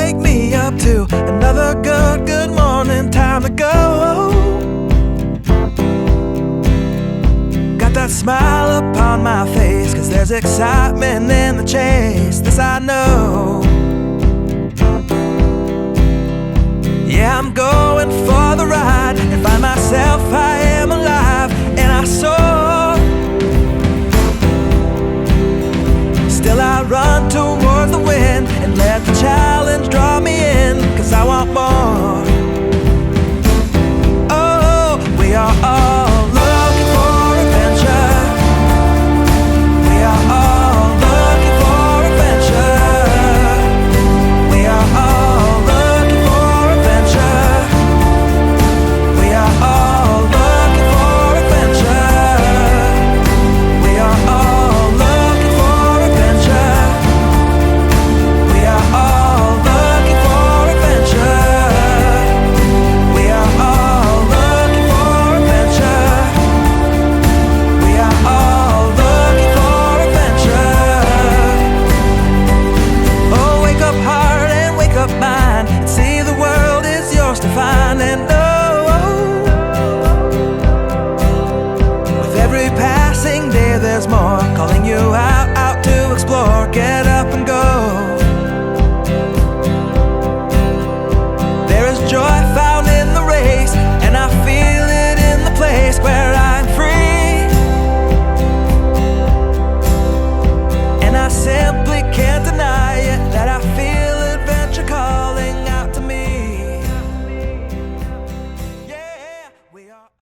wake me up to another good morning. Time to go. Got that smile upon my face, 'cause there's excitement in the chase. This I know. Yeah, I'm going for